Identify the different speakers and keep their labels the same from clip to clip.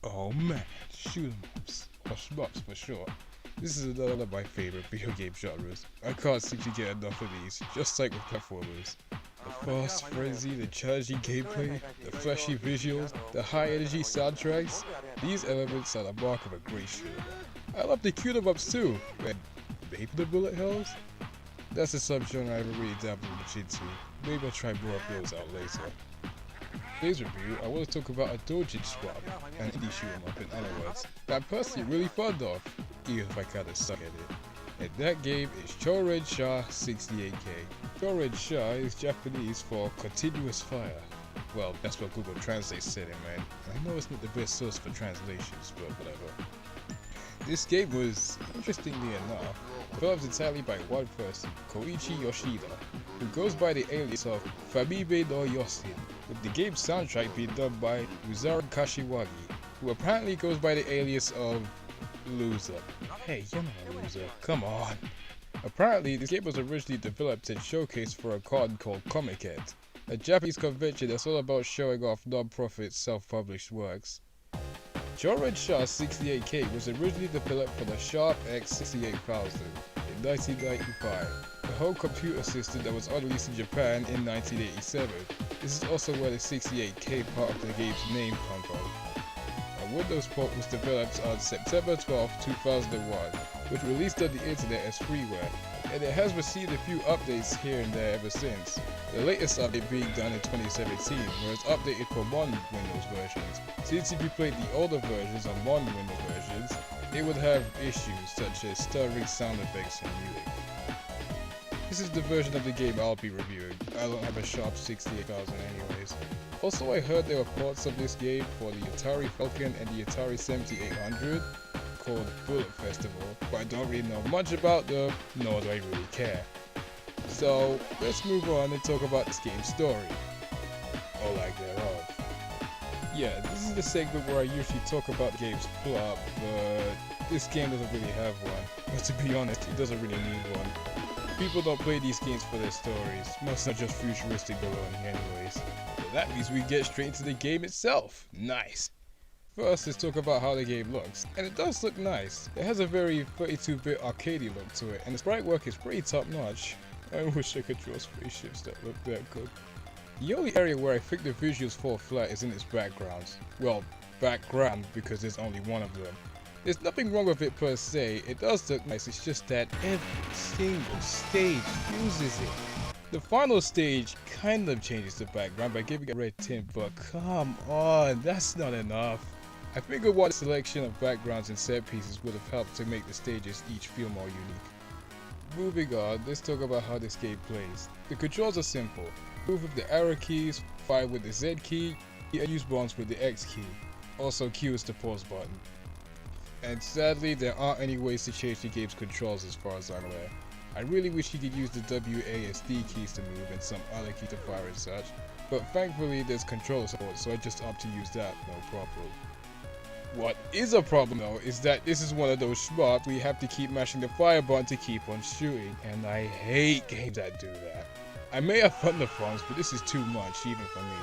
Speaker 1: Oh man, shoot 'em ups, or shmups for short. This is another of my favorite video game genres. I can't seem to get enough of these, just like with platformers. The fast frenzy, the challenging gameplay, the flashy visuals, the high energy soundtracks, these elements are the mark of a great shooter. I love the cute 'em ups too, and maybe the bullet hells? That's a subgenre I haven't really dabbled much into. Maybe I'll try more of those out later. Today's review, I want to talk about a doujin swap, an indie shoot 'em up in other words, that I'm personally really fond of, even if I kinda suck at it. And that game is Cho Ren Sha 68K. Cho Ren Sha is Japanese for continuous fire. Well, that's what Google Translate said it, man. I know it's not the best source for translations, but whatever. This game was, interestingly enough, developed entirely by one person, Koichi Yoshida, who goes by the alias of Famibe no Yosin, with the game's soundtrack being done by Uzaru Kashiwagi, who apparently goes by the alias of Loser. Hey, you're not a loser, come on. Apparently, this game was originally developed and showcased for a con called Comic-Con, a Japanese convention that's all about showing off non-profit self-published works. Cho Ren Sha 68K was originally developed for the Sharp X68000 in 1995, the home computer system that was unreleased in Japan in 1987. This is also where the 68K part of the game's name comes from. A Windows port was developed on September 12, 2001, which released on the internet as Freeware, and it has received a few updates here and there ever since. The latest update being done in 2017, where it's updated for modern Windows versions. Since if you played the older versions on modern Windows versions, it would have issues such as stuttering sound effects and muting. This is the version of the game I'll be reviewing. I don't have a Sharp 68000 anyways. Also, I heard there were ports of this game for the Atari Falcon and the Atari 7800 called Bullet Festival, but I don't really know much about them, nor do I really care. So, let's move on and talk about this game's story, or lack thereof. Yeah, this is the segment where I usually talk about the game's plot, but this game doesn't really have one. But to be honest, it doesn't really need one. People don't play these games for their stories, most are just futuristic baloney anyways. But that means we get straight into the game itself. Nice! First, let's talk about how the game looks, and it does look nice. It has a very 32-bit arcadey look to it, and the sprite work is pretty top-notch. I wish I could draw spaceships that look that good. The only area where I think the visuals fall flat is in its backgrounds. Well, background because there's only one of them. There's nothing wrong with it per se, it does look nice, it's just that every single stage uses it. The final stage kind of changes the background by giving it a red tint, but come on, that's not enough. I figured one selection of backgrounds and set pieces would have helped to make the stages each feel more unique. Moving on, let's talk about how this game plays. The controls are simple. Move with the arrow keys, fire with the Z key, and use bombs with the X key. Also Q is the pause button. And sadly, there aren't any ways to change the game's controls as far as I'm aware. I really wish you could use the WASD keys to move and some other keys to fire and such, but thankfully there's controller support, so I just opt to use that, no problem. What is a problem though is that this is one of those shmups where you have to keep mashing the fire button to keep on shooting, and I hate games that do that. I may have fun the phones, but this is too much even for me.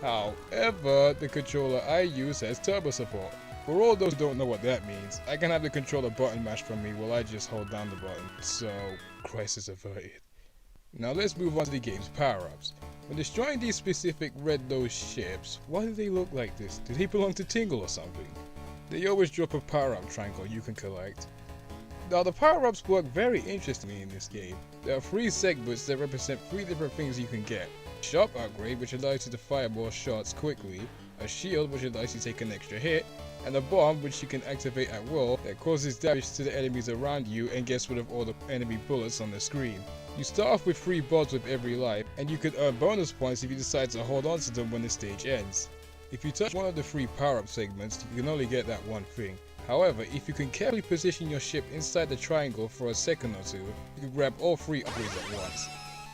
Speaker 1: However, the controller I use has turbo support. For all those who don't know what that means, I can have the controller button mashed from me while I just hold down the button, so crisis averted. Now let's move on to the game's power-ups. When destroying these specific red-nosed ships, why do they look like this? Do they belong to Tingle or something? They always drop a power-up triangle you can collect. Now the power-ups work very interestingly in this game. There are 3 segments that represent 3 different things you can get. Sharp upgrade, which allows you to fire more shots quickly, a shield, which allows you to take an extra hit, and a bomb, which you can activate at will, that causes damage to the enemies around you and gets rid of all the enemy bullets on the screen. You start off with 3 bombs with every life, and you can earn bonus points if you decide to hold on to them when the stage ends. If you touch one of the 3 power-up segments, you can only get that one thing. However, if you can carefully position your ship inside the triangle for a second or two, you can grab all 3 upgrades at once.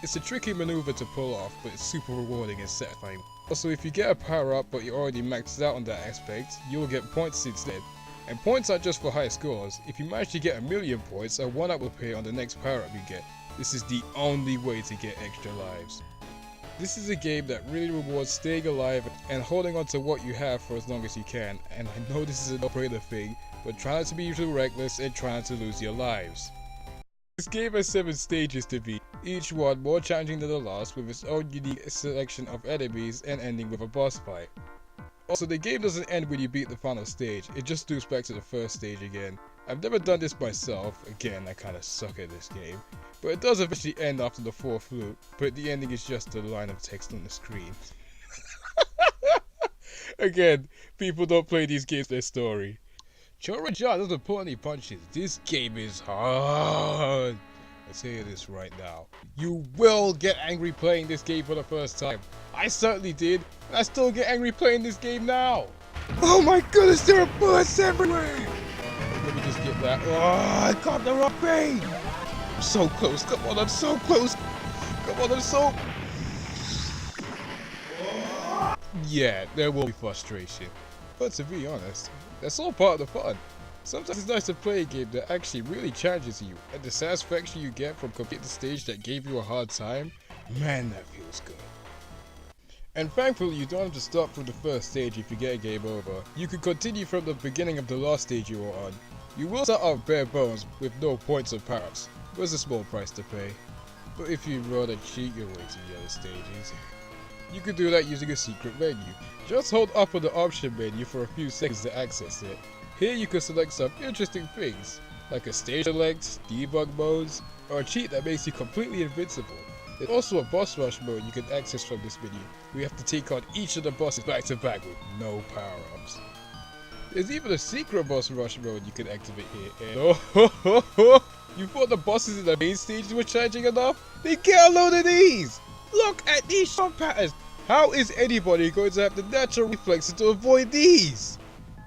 Speaker 1: It's a tricky maneuver to pull off, but it's super rewarding and satisfying. Also, if you get a power up but you're already maxed out on that aspect, you'll get points instead. And points aren't just for high scores. If you manage to get 1,000,000 points, a 1-up will appear on the next power up you get. This is the only way to get extra lives. This is a game that really rewards staying alive and holding on to what you have for as long as you can, and I know this is a no-brainer thing, but try not to be too reckless and try not to lose your lives. This game has 7 stages to beat, each one more challenging than the last with its own unique selection of enemies and ending with a boss fight. Also, the game doesn't end when you beat the final stage, it just loops back to the first stage again. I've never done this myself, again I kinda suck at this game, but it does eventually end after the 4th loop, but the ending is just a line of text on the screen. Again, people don't play these games their story. Cho Ren Sha doesn't pull any punches, this game is hard. I'll tell you this right now. You will get angry playing this game for the first time. I certainly did, and I still get angry playing this game now. Oh my goodness, there are bullets everywhere! Let me just get that. Oh, I got the wrong thing! I'm so close, come on, I'm so close! Come on, I'm so... Yeah, there will be frustration. But to be honest, that's all part of the fun. Sometimes it's nice to play a game that actually really challenges you, and the satisfaction you get from completing the stage that gave you a hard time, man, that feels good. And thankfully, you don't have to start from the first stage if you get a game over. You can continue from the beginning of the last stage you were on. You will start out bare bones with no points or powers, but it's a small price to pay. But if you rather cheat your way to the other stages, you can do that using a secret menu. Just hold up on the option menu for a few seconds to access it. Here you can select some interesting things, like a stage select, debug modes, or a cheat that makes you completely invincible. There's also a boss rush mode you can access from this menu, where you have to take on each of the bosses back to back with no power-ups. There's even a secret boss rush mode you can activate here, and you thought the bosses in the main stages were challenging enough? Then get a load of these! Look at these shot patterns! How is anybody going to have the natural reflexes to avoid these?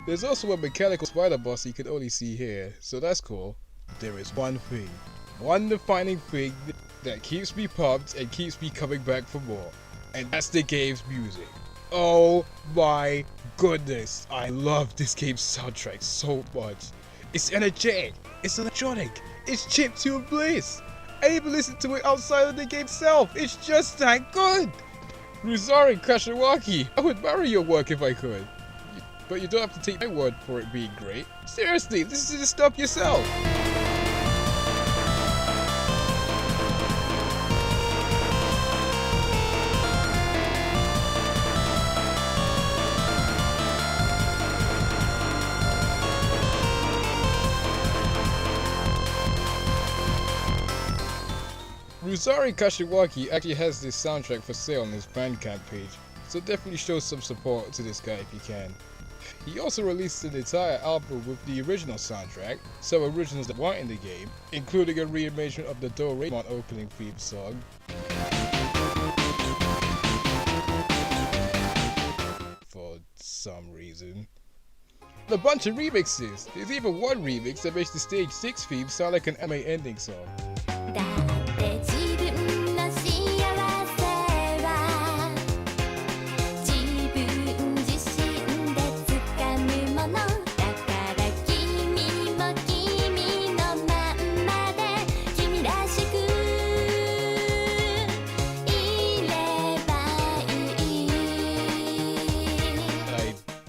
Speaker 1: There's also a mechanical spider boss you can only see here, so that's cool. There is one thing, one defining thing that keeps me pumped and keeps me coming back for more, and that's the game's music. Oh my goodness, I love this game's soundtrack so much. It's energetic, it's electronic, it's chiptune bliss. I even listen to it outside of the game itself, it's just that good. Ruzari Kashiwaki, I would marry your work if I could. But you don't have to take my word for it being great. Seriously, listen to this stuff yourself! Ruzari Kashiwaki actually has this soundtrack for sale on his Bandcamp page, so definitely show some support to this guy if you can. He also released an entire album with the original soundtrack, some originals that weren't in the game, including a rearrangement of the Doraemon opening theme song, for some reason, and a bunch of remixes. There's even one remix that makes the stage 6 theme sound like an anime ending song.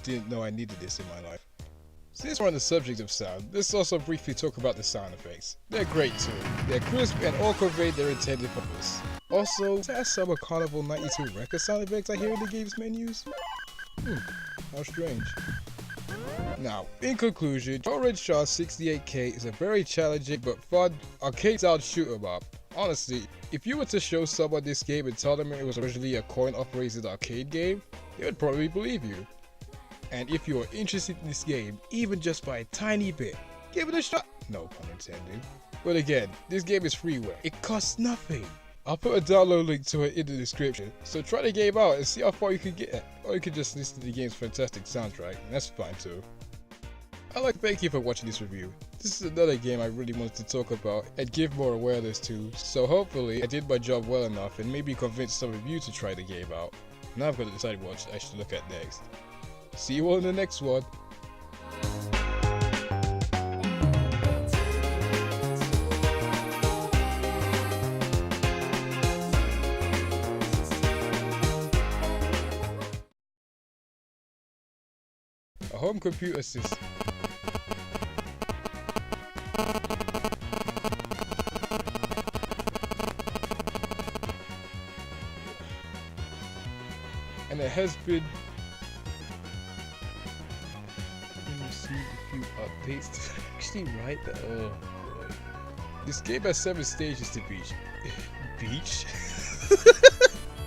Speaker 1: Didn't know I needed this in my life. Since we're on the subject of sound, let's also briefly talk about the sound effects. They're great too. They're crisp and all convey their intended purpose. Also, is that Summer Carnival 92 record sound effects I hear in the game's menus? How strange. Now, in conclusion, Cho Ren Sha 68K is a very challenging but fun arcade-style shoot-em-up. Honestly, if you were to show someone this game and tell them it was originally a coin-operated arcade game, they would probably believe you. And if you are interested in this game, even just by a tiny bit, give it a shot. No pun intended. But again, this game is freeware. It costs nothing. I'll put a download link to it in the description, so try the game out and see how far you can get. Or you can just listen to the game's fantastic soundtrack, and that's fine too. I'd like to thank you for watching this review. This is another game I really wanted to talk about and give more awareness to, so hopefully I did my job well enough and maybe convince some of you to try the game out. Now I've got to decide what I should look at next. See you all in the next one. home computer system. And it has been received a few updates to actually write that. Oh boy. This game has 7 stages to beach. Beach?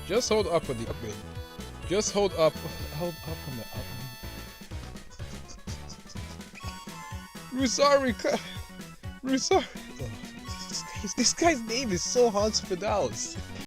Speaker 1: Just hold up on the upwind. Just hold up on the upwind. Rusari. This guy's name is so hard to pronounce.